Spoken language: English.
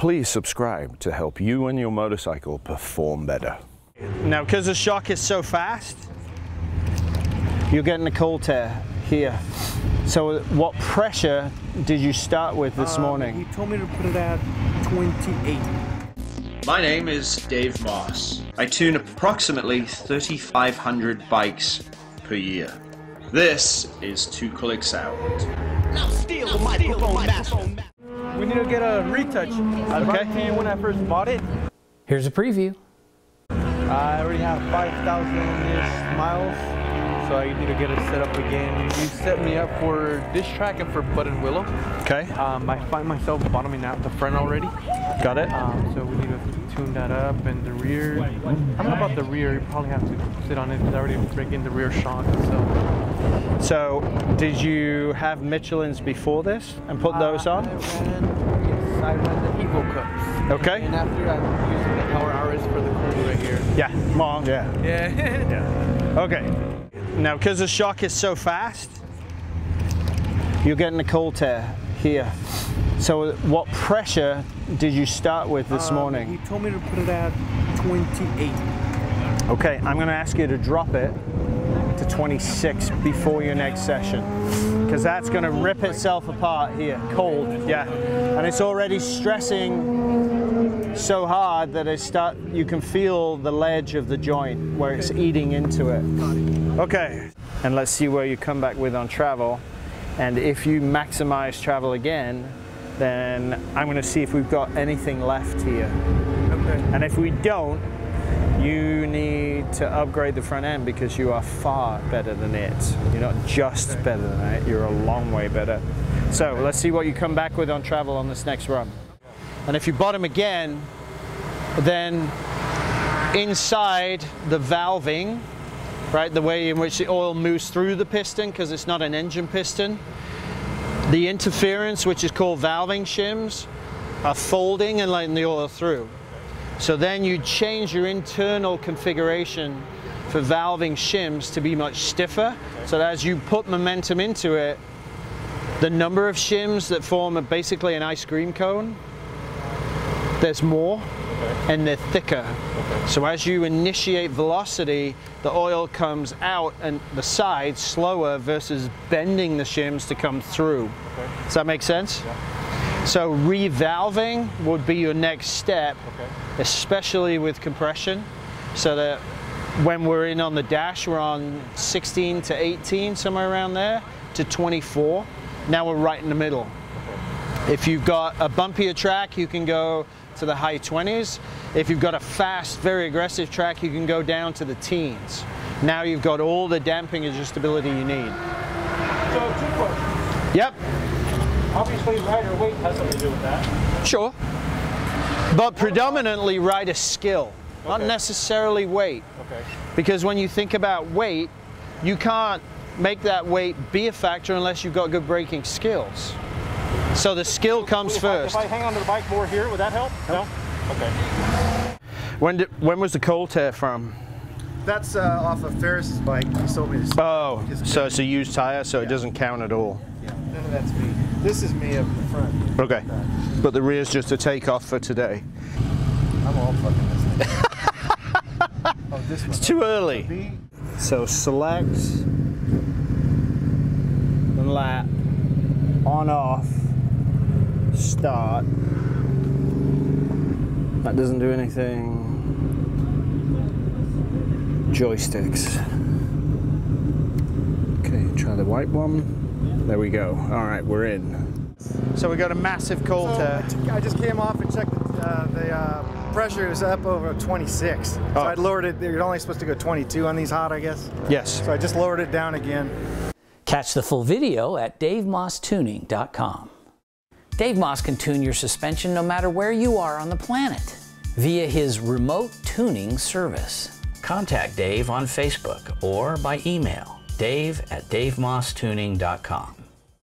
Please subscribe to help you and your motorcycle perform better. Now, because the shock is so fast, you're getting a cold tear here. So what pressure did you start with this morning? He told me to put it at 28. My name is Dave Moss. I tune approximately 3,500 bikes per year. This is Two Clicks Out. Now steal the microphone master. We need to get a retouch. I brought it to you when I first bought it. Here's a preview. I already have 5,000-ish miles, so I need to get it set up again. You set me up for this track and for Bud and Willow. Okay. I find myself bottoming out the front already. Got it. So we need to tune that up, and the rear. I don't know about the rear. You probably have to sit on it because I already breaking the rear shock. So did you have Michelin's before this and put those on? I ran the Evo Cups. Okay. And after I'm using the Power RS for the cold right here. Yeah. Long. Yeah. Yeah. Yeah. Okay. Now, because the shock is so fast, you're getting a cold tear here. So what pressure did you start with this morning? He told me to put it at 28. Okay, I'm going to ask you to drop it to 26 before your next session, because that's going to rip itself apart here, cold, yeah. And it's already stressing so hard that you can feel the ledge of the joint where it's eating into it. Okay, and let's see where you come back with on travel. And if you maximize travel again, then I'm going to see if we've got anything left here. Okay. And if we don't, you need to upgrade the front end, because you are far better than it. You're not just better than it, you're a long way better. So let's see what you come back with on travel on this next run. And if you bottom again, then inside the valving, right, the way in which the oil moves through the piston, because it's not an engine piston, the interference, which is called valving shims, are folding and letting the oil through. So then you change your internal configuration for valving shims to be much stiffer, so that as you put momentum into it, the number of shims that form basically an ice cream cone, there's more, and they're thicker. So as you initiate velocity, the oil comes out and the sides slower versus bending the shims to come through. Does that make sense? Yeah. So revalving would be your next step, especially with compression, so that when we're in on the dash, we're on 16 to 18, somewhere around there, to 24. Now we're right in the middle. If you've got a bumpier track, you can go to the high 20s. If you've got a fast, very aggressive track, you can go down to the teens. Now you've got all the damping adjustability you need. So, 2 questions. Yep. Obviously, rider weight has something to do with that. Sure. But predominantly rider skill, not necessarily weight. Okay. Because when you think about weight, you can't make that weight be a factor unless you've got good braking skills. So the skill comes first. If I hang onto the bike more here, would that help? No? Okay. When was the cold tear from? That's off of Ferris's bike. He sold me this. Oh, so it's a used tire, so it doesn't count at all. Yeah, none of that's me. This is me up in front. Okay. But the rear's just a takeoff for today. I'm all fucking this thing. Oh, this one. It's too early. So select and lap, on off, start. That doesn't do anything. Joysticks. Okay, try the white one. There we go. All right, we're in. So we got a massive cold tear. I just came off and checked the pressure was up over 26. So I lowered it. You're only supposed to go 22 on these hot, I guess. Yes. So I just lowered it down again. Catch the full video at DaveMossTuning.com. Dave Moss can tune your suspension no matter where you are on the planet via his remote tuning service. Contact Dave on Facebook or by email, dave@DaveMossTuning.com.